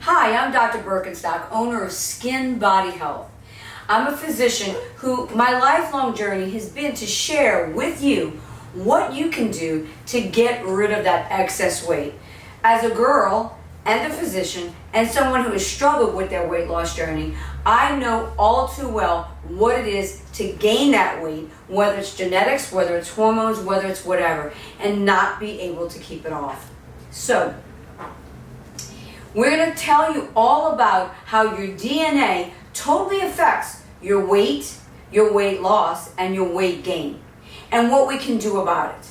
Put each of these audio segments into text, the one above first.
Hi, I'm Dr. Burkenstock, owner of Skin Body Health. I'm a physician who my lifelong journey has been to share with you what you can do to get rid of that excess weight. As a girl and a physician and someone who has struggled with their weight loss journey, I know all too well what it is to gain that weight, whether it's genetics, whether it's hormones, whether it's whatever, and not be able to keep it off. So, we're going to tell you all about how your DNA totally affects your weight loss, and your weight gain, and what we can do about it.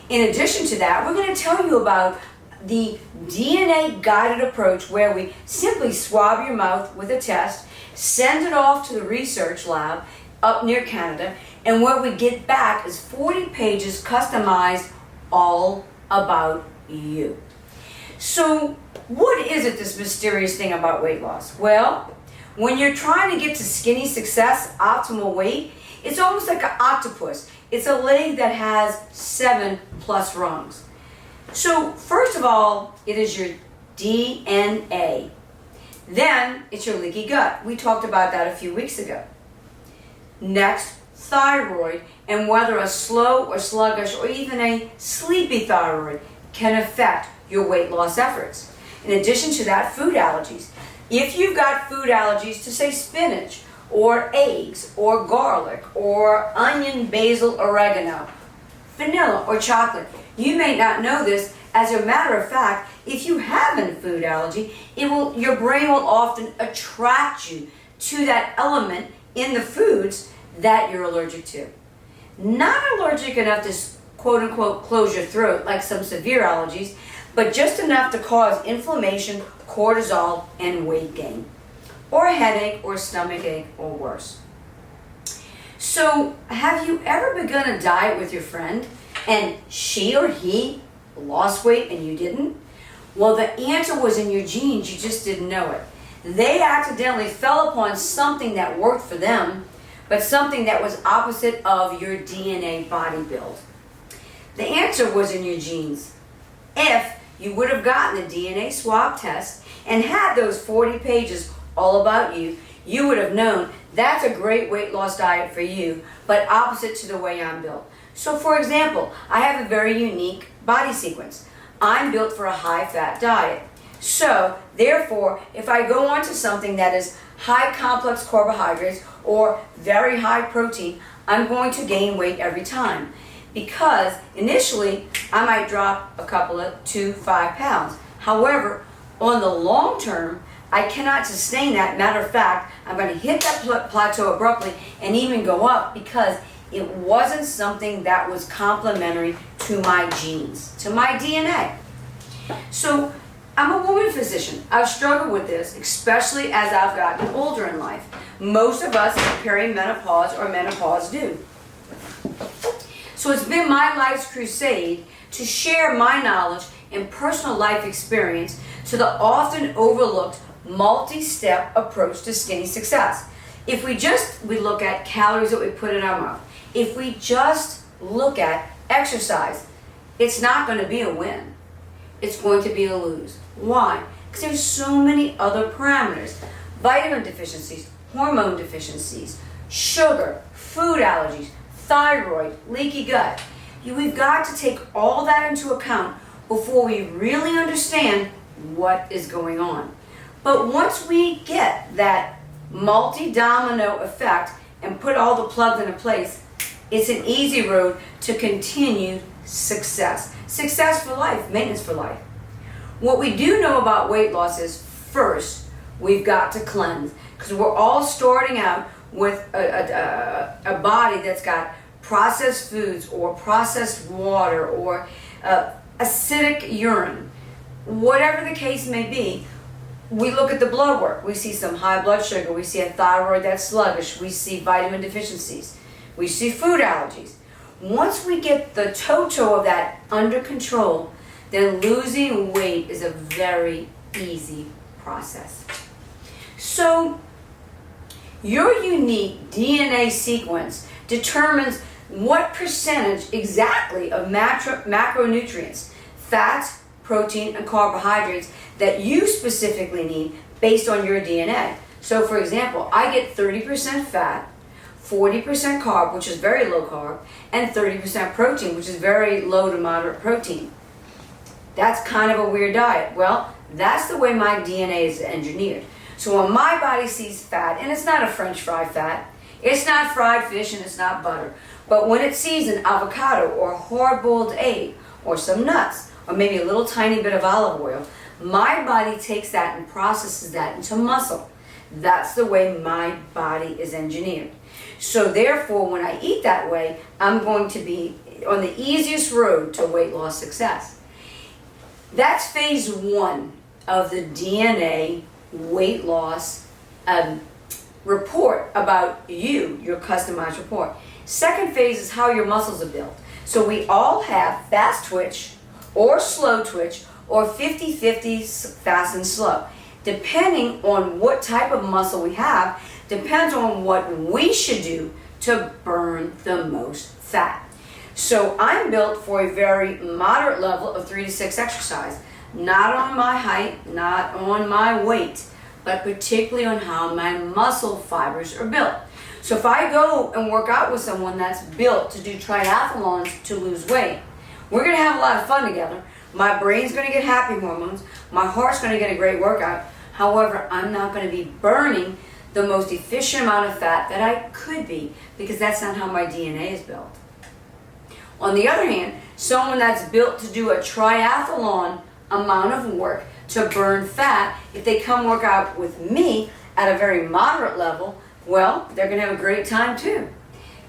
In addition to that, we're going to tell you about the DNA guided approach where we simply swab your mouth with a test, send it off to the research lab up near Canada, and what we get back is 40 pages customized all about you. So, what is it, this mysterious thing about weight loss? Well, when you're trying to get to skinny success, optimal weight, it's almost like an octopus. It's a leg that has 7+ rungs. So, first of all, it is your DNA. Then, it's your leaky gut. We talked about that a few weeks ago. Next, thyroid, and whether a slow or sluggish or even a sleepy thyroid can affect your weight loss efforts. In addition to that, food allergies. If you've got food allergies to, say, spinach or eggs or garlic or onion, basil, oregano, vanilla or chocolate, you may not know this. As a matter of fact, if you have a food allergy, your brain will often attract you to that element in the foods that you're allergic to. Not allergic enough to quote unquote close your throat like some severe allergies, but just enough to cause inflammation, cortisol, and weight gain, or a headache, or stomach ache, or worse. So, have you ever begun a diet with your friend and she or he lost weight and you didn't? Well, the answer was in your genes, you just didn't know it. They accidentally fell upon something that worked for them, but something that was opposite of your DNA body build. The answer was in your genes. If you would have gotten the DNA swab test and had those 40 pages all about you, you would have known that's a great weight loss diet for you, but opposite to the way I'm built. So for example, I have a very unique body sequence. I'm built for a high-fat diet. So therefore, if I go on to something that is high complex carbohydrates or very high protein, I'm going to gain weight every time. Because initially, I might drop a couple of 2-5 pounds. However, on the long term, I cannot sustain that. Matter of fact, I'm going to hit that plateau abruptly and even go up because it wasn't something that was complementary to my genes, to my DNA. So, I'm a woman physician. I've struggled with this, especially as I've gotten older in life. Most of us in perimenopause or menopause do. So it's been my life's crusade to share my knowledge and personal life experience to the often overlooked multi-step approach to skinny success. If we look at calories that we put in our mouth, if we just look at exercise, it's not going to be a win. It's going to be a lose. Why? Because there's so many other parameters. Vitamin deficiencies, hormone deficiencies, sugar, food allergies, thyroid, leaky gut. We've got to take all that into account before we really understand what is going on. But once we get that multi-domino effect and put all the plugs into place, it's an easy road to continued success. Success for life, maintenance for life. What we do know about weight loss is, first, we've got to cleanse. Because we're all starting out with a body that's got processed foods or processed water or acidic urine. Whatever the case may be, we look at the blood work. We see some high blood sugar. We see a thyroid that's sluggish. We see vitamin deficiencies. We see food allergies. Once we get the toto of that under control, then losing weight is a very easy process. So, your unique DNA sequence determines what percentage exactly of macronutrients, fats, protein, and carbohydrates that you specifically need based on your DNA. So for example, I get 30% fat, 40% carb, which is very low carb, and 30% protein, which is very low to moderate protein. That's kind of a weird diet. Well, that's the way my DNA is engineered. So when my body sees fat, and it's not a French fry fat, it's not fried fish, and it's not butter, but when it sees an avocado or a hard-boiled egg or some nuts or maybe a little tiny bit of olive oil, my body takes that and processes that into muscle. That's the way my body is engineered. So therefore, when I eat that way, I'm going to be on the easiest road to weight loss success. That's phase one of the DNA weight loss report about you, your customized report. Second phase is how your muscles are built. So we all have fast twitch or slow twitch or 50-50 fast and slow. Depending on what type of muscle we have, depends on what we should do to burn the most fat. So I'm built for a very moderate level of 3 to 6 exercise, not on my height, not on my weight, but particularly on how my muscle fibers are built. So if I go and work out with someone that's built to do triathlons to lose weight, we're going to have a lot of fun together. My brain's going to get happy hormones. My heart's going to get a great workout. However, I'm not going to be burning the most efficient amount of fat that I could be, because that's not how my DNA is built. On the other hand, someone that's built to do a triathlon amount of work to burn fat, if they come work out with me at a very moderate level, well, they're going to have a great time too.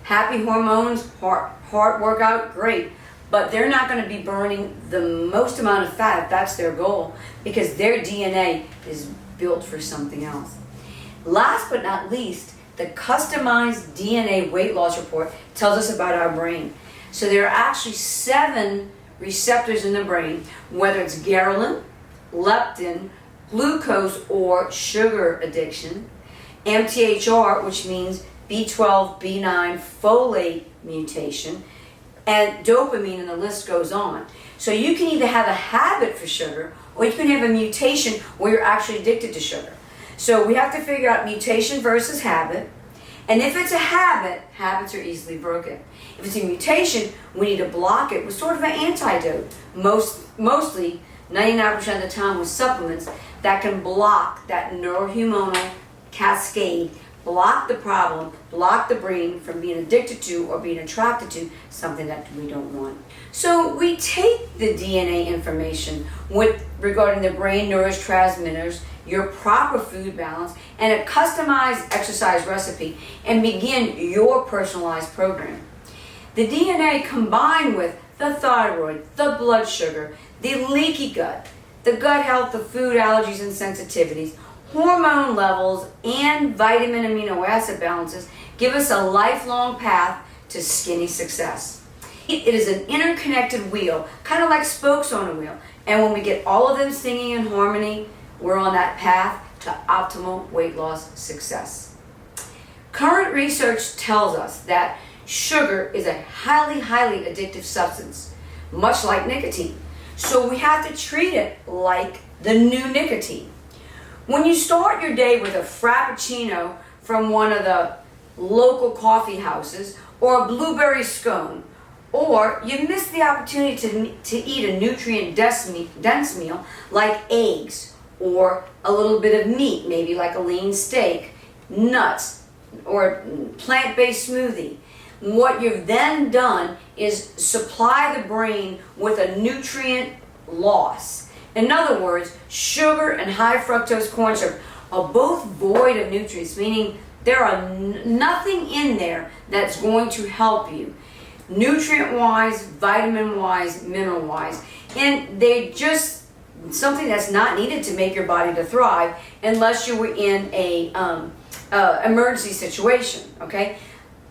Happy hormones, heart workout, great. But they're not going to be burning the most amount of fat if that's their goal, because their DNA is built for something else. Last but not least, the customized DNA weight loss report tells us about our brain. So there are actually 7 receptors in the brain, whether it's ghrelin, leptin, glucose or sugar addiction, MTHR, which means B12, B9, folate mutation, and dopamine, and the list goes on. So you can either have a habit for sugar, or you can have a mutation where you're actually addicted to sugar. So we have to figure out mutation versus habit. And if it's a habit, habits are easily broken. If it's a mutation, we need to block it with sort of an antidote. Mostly, 99% of the time with supplements that can block that neurohormonal cascade, block the problem, block the brain from being addicted to or being attracted to something that we don't want. So we take the DNA information regarding the brain neurotransmitters, your proper food balance, and a customized exercise recipe, and begin your personalized program. The DNA combined with the thyroid, the blood sugar, the leaky gut, the gut health, the food allergies and sensitivities, hormone levels, and vitamin amino acid balances give us a lifelong path to skinny success. It is an interconnected wheel, kind of like spokes on a wheel. And when we get all of them singing in harmony, we're on that path to optimal weight loss success. Current research tells us that sugar is a highly, highly addictive substance, much like nicotine. So we have to treat it like the new nicotine. When you start your day with a frappuccino from one of the local coffee houses, or a blueberry scone, or you miss the opportunity to eat a nutrient-dense meal like eggs, or a little bit of meat, maybe like a lean steak, nuts, or plant-based smoothie. What you've then done is supply the brain with a nutrient loss. In other words, sugar and high fructose corn syrup are both void of nutrients, meaning there are nothing in there that's going to help you, nutrient-wise, vitamin-wise, mineral-wise, and they're just something that's not needed to make your body to thrive unless you were in a emergency situation, okay?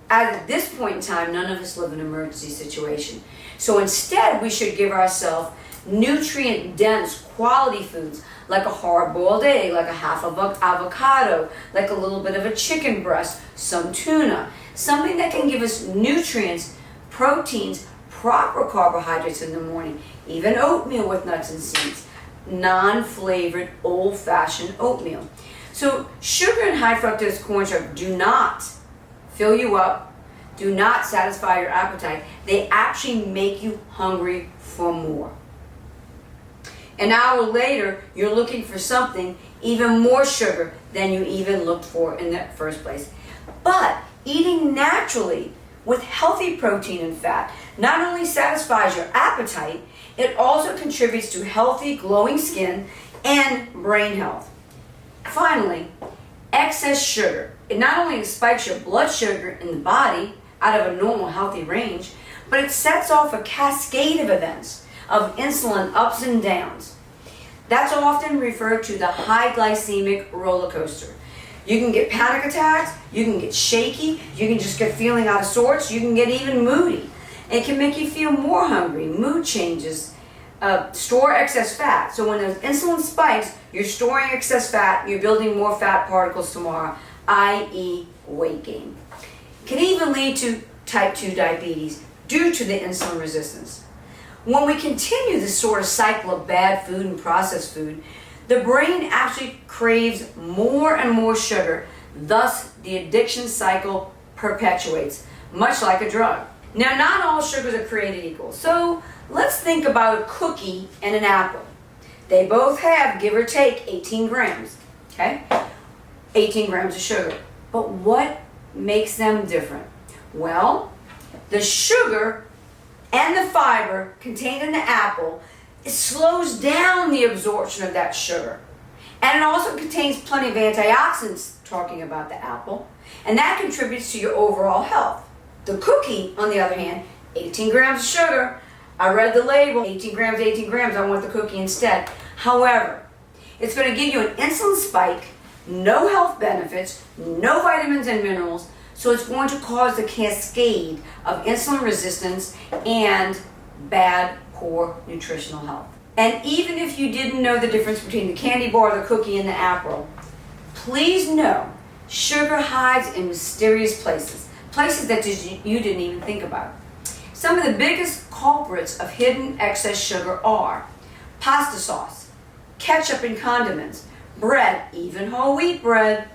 At this point in time, none of us live in an emergency situation. So instead, we should give ourselves nutrient-dense quality foods, like a hard-boiled egg, like a half of an avocado, like a little bit of a chicken breast, some tuna, something that can give us nutrients, proteins, proper carbohydrates in the morning, even oatmeal with nuts and seeds, non-flavored old-fashioned oatmeal. So sugar and high fructose corn syrup do not fill you up, do not satisfy your appetite. They actually make you hungry for more. An hour later, you're looking for something even more sugar than you even looked for in the first place. But eating naturally with healthy protein and fat not only satisfies your appetite, it also contributes to healthy, glowing skin and brain health. Finally, excess sugar. It not only spikes your blood sugar in the body out of a normal healthy range, but it sets off a cascade of events of insulin ups and downs. That's often referred to the high glycemic roller coaster. You can get panic attacks, you can get shaky, you can just get feeling out of sorts, you can get even moody. It can make you feel more hungry, mood changes, store excess fat. So when the insulin spikes, you're storing excess fat, you're building more fat particles tomorrow, i.e. weight gain. It can even lead to type 2 diabetes due to the insulin resistance. When we continue this sort of cycle of bad food and processed food, the brain actually craves more and more sugar, thus the addiction cycle perpetuates, much like a drug. Now, not all sugars are created equal, so let's think about a cookie and an apple. They both have, give or take, 18 grams, okay? 18 grams of sugar. But what makes them different? Well, the sugar and the fiber contained in the apple, it slows down the absorption of that sugar. And it also contains plenty of antioxidants, talking about the apple, and that contributes to your overall health. The cookie, on the other hand, 18 grams of sugar. I read the label, 18 grams, I want the cookie instead. However, it's going to give you an insulin spike, no health benefits, no vitamins and minerals, so it's going to cause the cascade of insulin resistance and bad, poor nutritional health. And even if you didn't know the difference between the candy bar, the cookie, and the apple, please know sugar hides in mysterious places, places that you didn't even think about. Some of the biggest culprits of hidden excess sugar are pasta sauce, ketchup and condiments, bread, even whole wheat bread,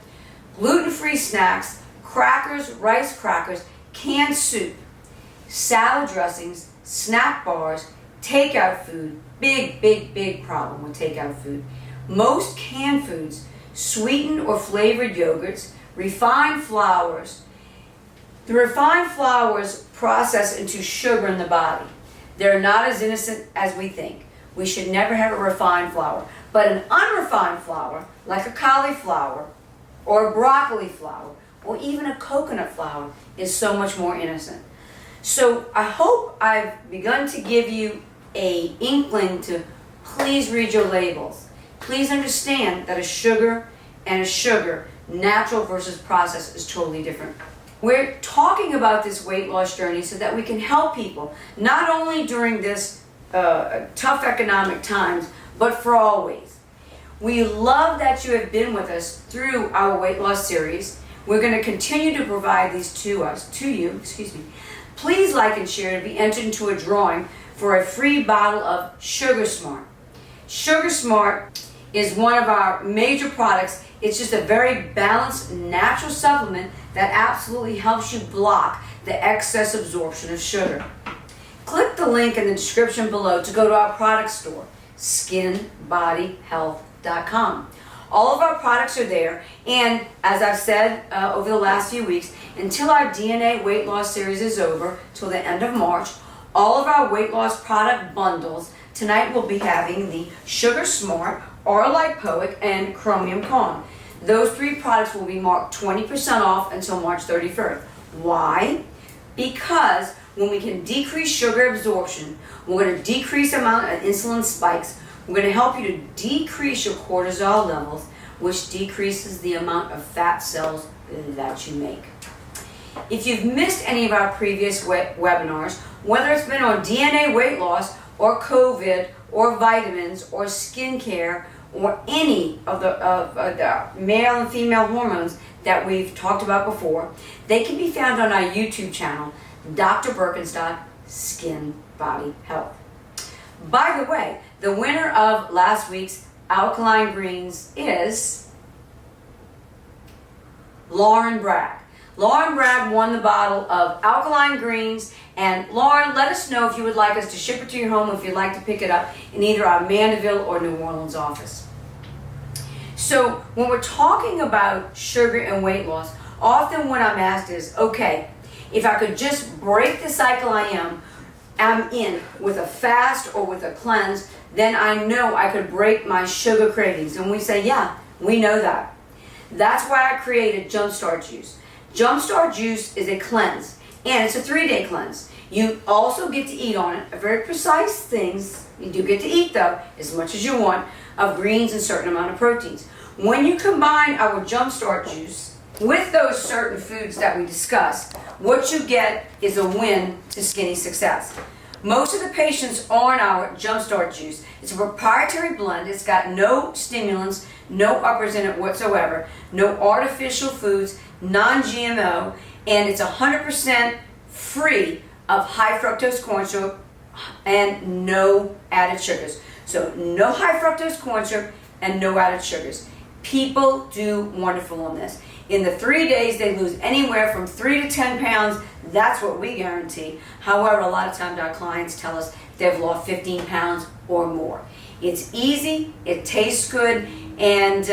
gluten-free snacks, crackers, rice crackers, canned soup, salad dressings, snack bars, takeout food. Big problem with takeout food. Most canned foods, sweetened or flavored yogurts, refined flours. The refined flours process into sugar in the body. They're not as innocent as we think. We should never have a refined flour. But an unrefined flour, like a cauliflower or a broccoli flour, or even a coconut flour, is so much more innocent. So I hope I've begun to give you an inkling to please read your labels. Please understand that a sugar and a sugar, natural versus processed, is totally different. We're talking about this weight loss journey so that we can help people, not only during this tough economic times, but for always. We love that you have been with us through our weight loss series. We're going to continue to provide these to you. Please like and share to be entered into a drawing for a free bottle of Sugar Smart. Sugar Smart is one of our major products. It's just a very balanced, natural supplement that absolutely helps you block the excess absorption of sugar. Click the link in the description below to go to our product store, skinbodyhealth.com. All of our products are there, and as I've said over the last few weeks, until our DNA weight loss series is over, till the end of March, all of our weight loss product bundles, tonight we'll be having the Sugar Smart, Lipoic, and Chromium Calm. Those three products will be marked 20% off until March 31st. Why? Because when we can decrease sugar absorption, we're going to decrease the amount of insulin spikes. We're going to help you to decrease your cortisol levels, which decreases the amount of fat cells that you make. If you've missed any of our previous webinars, whether it's been on DNA weight loss, or COVID, or vitamins, or skincare, or any of the male and female hormones that we've talked about before, they can be found on our YouTube channel, Dr. Burkenstock, Skin Body Health. By the way, the winner of last week's Alkaline Greens is Lauren Bragg. Lauren Bragg won the bottle of Alkaline Greens, and Lauren, let us know if you would like us to ship it to your home, if you'd like to pick it up in either our Mandeville or New Orleans office. So when we're talking about sugar and weight loss, often what I'm asked is, okay, if I could just break the cycle I'm in with a fast or with a cleanse, then I know I could break my sugar cravings. And we say, yeah, we know that. That's why I created Jumpstart Juice. Jumpstart Juice is a cleanse, and it's a 3-day cleanse. You also get to eat on it very precise things. You do get to eat, though, as much as you want, of greens and certain amount of proteins. When you combine our Jumpstart Juice with those certain foods that we discussed, what you get is a win to skinny success. Most of the patients on our Jumpstart Juice, it's a proprietary blend. It's got no stimulants, no uppers in it whatsoever, no artificial foods, non-GMO, and it's 100% free of high fructose corn syrup and no added sugars. So no high fructose corn syrup and no added sugars. People do wonderful on this. In the 3 days, they lose anywhere from 3 to 10 pounds. That's what we guarantee. However, a lot of times our clients tell us they've lost 15 pounds or more. It's easy, it tastes good, and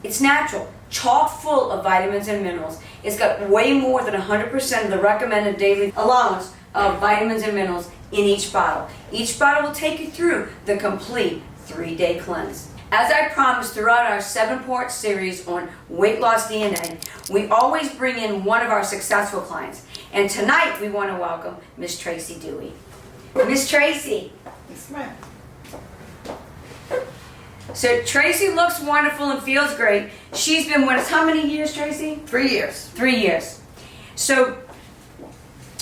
it's natural. Chock full of vitamins and minerals. It's got way more than 100% of the recommended daily allowance of vitamins and minerals in each bottle. Each bottle will take you through the complete 3-day cleanse. As I promised throughout our 7-part series on weight loss DNA, we always bring in one of our successful clients. And tonight we want to welcome Miss Tracy Dewey. Miss Tracy. Yes, ma'am. So Tracy looks wonderful and feels great. She's been with us how many years, Tracy? 3 years. 3 years. So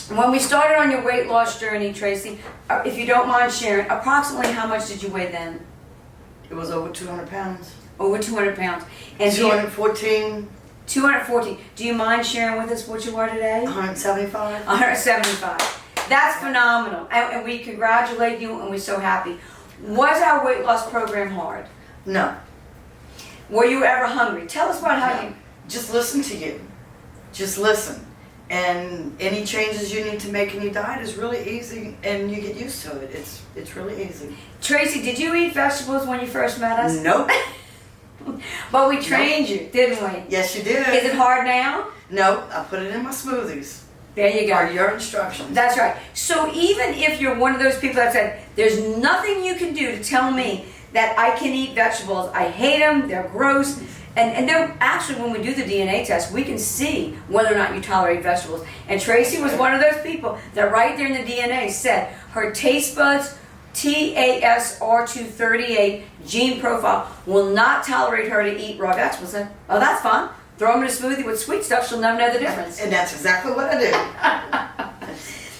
when we started on your weight loss journey, Tracy, if you don't mind sharing, approximately how much did you weigh then? It was over 200 pounds. Over 200 pounds. And 214. 214. Do you mind sharing with us what you are today? 175. 175. That's phenomenal. And we congratulate you, and we're so happy. Was our weight loss program hard? No. Were you ever hungry? Tell us about how you... Just listen to you. Just listen. And any changes you need to make in your diet is really easy, and you get used to it. It's really easy. Tracy, did you eat vegetables when you first met us? Nope. But we trained you, didn't we? Yes, you did. Is it hard now? No, I put it in my smoothies. There you go. Are your instructions. That's right. So even if you're one of those people that said, there's nothing you can do to tell me that I can eat vegetables, I hate them, they're gross, and then actually when we do the DNA test, we can see whether or not you tolerate vegetables. And Tracy was one of those people that right there in the DNA said her taste buds, TASR238 gene profile, will not tolerate her to eat raw vegetables. I said, oh, that's fine. Throw them in a smoothie with sweet stuff, she'll never know the difference. And that's exactly what I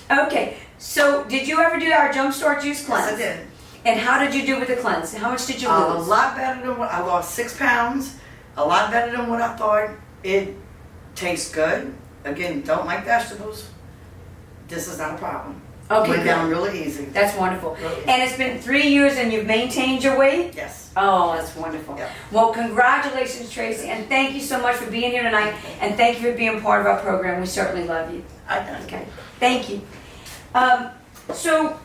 do. Okay, so did you ever do our Jumpstart Juice cleanse? Yes, I did. And how did you do with the cleanse? How much did you lose? A lot better than what I lost. 6 pounds. A lot better than what I thought. It tastes good. Again, don't like vegetables. This is not a problem. Okay, Went good. down really easy. That's wonderful. Really easy. And it's been 3 years and you've maintained your weight? Yes. Oh, that's wonderful. Yep. Well, congratulations, Tracy, and thank you so much for being here tonight, and thank you for being part of our program. We certainly love you. Okay, thank you. So,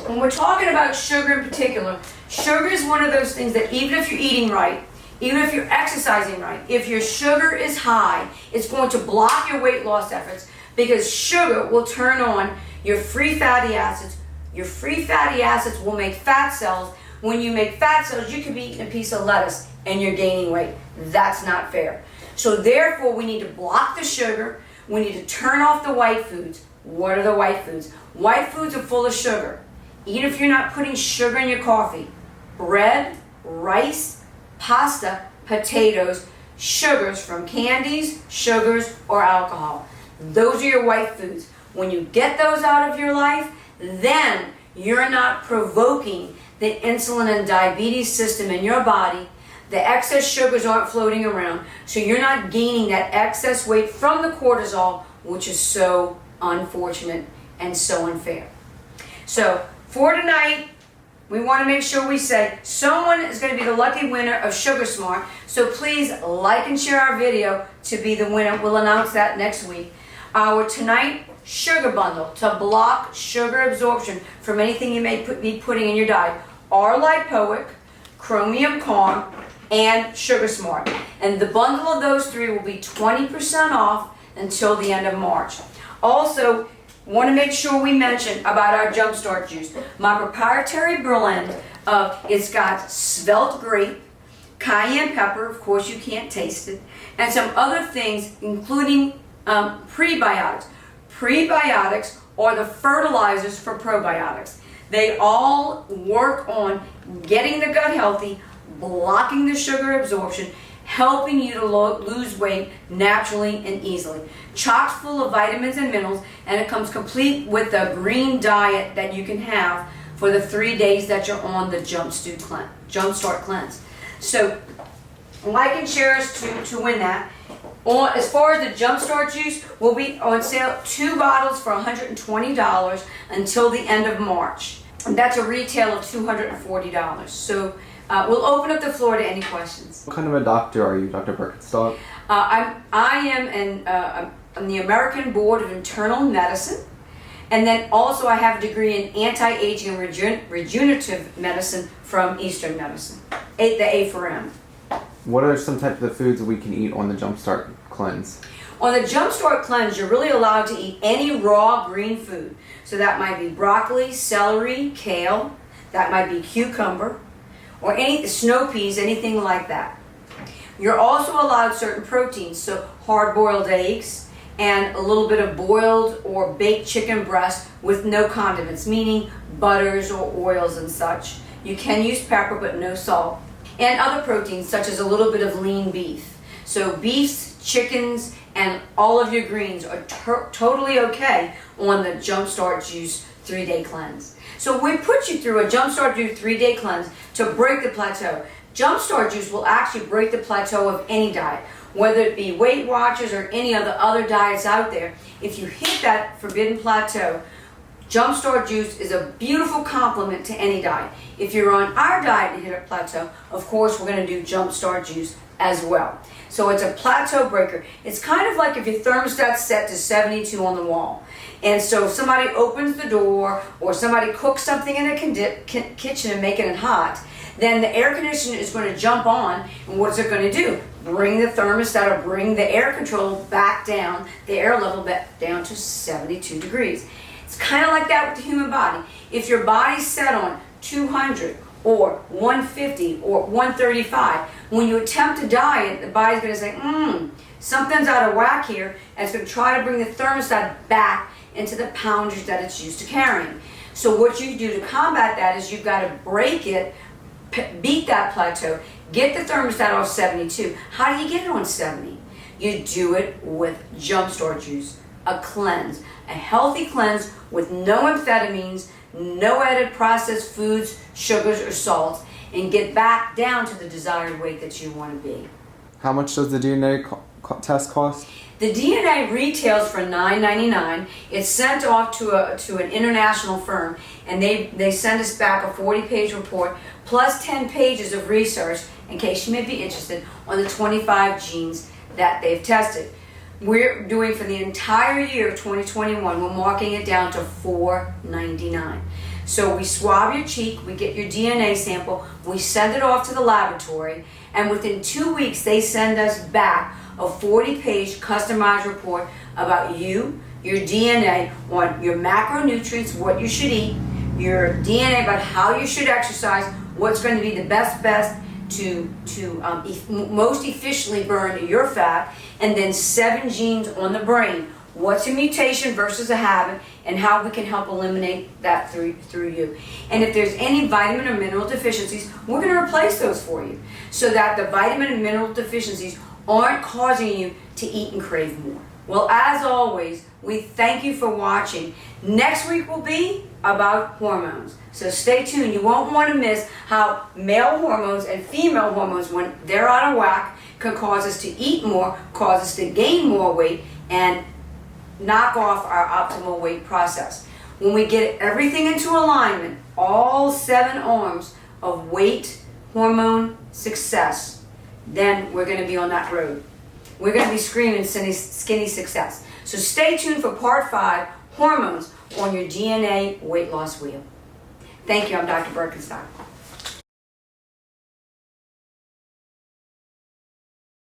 when we're talking about sugar in particular, sugar is one of those things that even if you're eating right, even if you're exercising right, if your sugar is high, it's going to block your weight loss efforts because sugar will turn on your free fatty acids. Your free fatty acids will make fat cells. When you make fat cells, you could be eating a piece of lettuce and you're gaining weight. That's not fair. So therefore, we need to block the sugar. We need to turn off the white foods. What are the white foods? White foods are full of sugar. Even if you're not putting sugar in your coffee, bread, rice, pasta, potatoes, sugars from candies, sugars, or alcohol. Those are your white foods. When you get those out of your life, then you're not provoking the insulin and diabetes system in your body. The excess sugars aren't floating around, so you're not gaining that excess weight from the cortisol, which is so unfortunate and so unfair. So For tonight, we want to make sure we say someone is going to be the lucky winner of Sugar Smart. So please like and share our video to be the winner. We'll announce that next week. Our tonight sugar bundle to block sugar absorption from anything you may be putting in your diet are lipoic, chromium calm, and Sugar Smart. And the bundle of those three will be 20% off until the end of March. Also, want to make sure we mention about our Jumpstart Juice. My proprietary blend it's got svelte grape, cayenne pepper, of course you can't taste it, and some other things including prebiotics. Prebiotics are the fertilizers for probiotics. They all work on getting the gut healthy, blocking the sugar absorption, helping you to lose weight naturally and easily. Chock full of vitamins and minerals, and it comes complete with the green diet that you can have for the 3 days that you're on the Jumpstart Cleanse. So, like and share us to win that. As far as the Jumpstart Juice, will be on sale 2 bottles for $120 until the end of March. And that's a retail of $240. So we'll open up the floor to any questions. What kind of a doctor are you, Dr. Burkenstock? I'm the American Board of Internal Medicine, and then also I have a degree in anti-aging and regenerative medicine from Eastern Medicine, the A for M. What are some types of foods we can eat on the Jumpstart Cleanse? On the Jumpstart Cleanse, you're really allowed to eat any raw green food. So that might be broccoli, celery, kale, that might be cucumber, or any snow peas, anything like that. You're also allowed certain proteins, so hard-boiled eggs and a little bit of boiled or baked chicken breast with no condiments, meaning butters or oils and such. You can use pepper but no salt. And other proteins such as a little bit of lean beef. So beefs, chickens, and all of your greens are totally okay on the Jumpstart Juice 3-day cleanse. So we put you through a Jumpstart Juice 3-day cleanse to break the plateau. Jumpstart Juice will actually break the plateau of any diet, whether it be Weight Watchers or any of the other diets out there. If you hit that forbidden plateau, Jumpstart Juice is a beautiful complement to any diet. If you're on our diet and hit a plateau, of course we're going to do Jumpstart Juice as well. So it's a plateau breaker. It's kind of like if your thermostat's set to 72 on the wall. And so if somebody opens the door or somebody cooks something in the kitchen and making it hot, then the air conditioner is going to jump on, and what's it going to do? Bring the thermostat or bring the air control back down, the air level back down to 72 degrees. It's kind of like that with the human body. If your body's set on 200 or 150 or 135, when you attempt to diet, the body's going to say, something's out of whack here, and it's going to try to bring the thermostat back into the poundage that it's used to carrying. So what you do to combat that is you've got to break it, beat that plateau, get the thermostat off 72. How do you get it on 70? You do it with Jumpstart Juice, a cleanse, a healthy cleanse with no amphetamines, no added processed foods, sugars, or salts, and get back down to the desired weight that you want to be. How much does the DNA test cost? The DNA retails for $9.99. It's sent off to an international firm, and they send us back a 40-page report plus 10 pages of research, in case you may be interested, on the 25 genes that they've tested. We're doing for the entire year of 2021, we're marking it down to $4.99. So we swab your cheek, we get your DNA sample, we send it off to the laboratory, and within 2 weeks they send us back a 40-page customized report about you, your DNA, on your macronutrients, what you should eat, your DNA about how you should exercise, what's going to be the best to most efficiently burn your fat, and then 7 genes on the brain. What's a mutation versus a habit, and how we can help eliminate that through you. And if there's any vitamin or mineral deficiencies, we're going to replace those for you so that the vitamin and mineral deficiencies aren't causing you to eat and crave more. Well, as always, we thank you for watching. Next week will be about hormones. So stay tuned. You won't want to miss how male hormones and female hormones, when they're out of whack, can cause us to eat more, cause us to gain more weight, and knock off our optimal weight process. When we get everything into alignment, all 7 arms of weight, hormone, success, then we're going to be on that road. We're going to be screaming skinny success. So stay tuned for part 5, hormones on your GNA weight loss wheel. Thank you. I'm Dr. Burkenstock.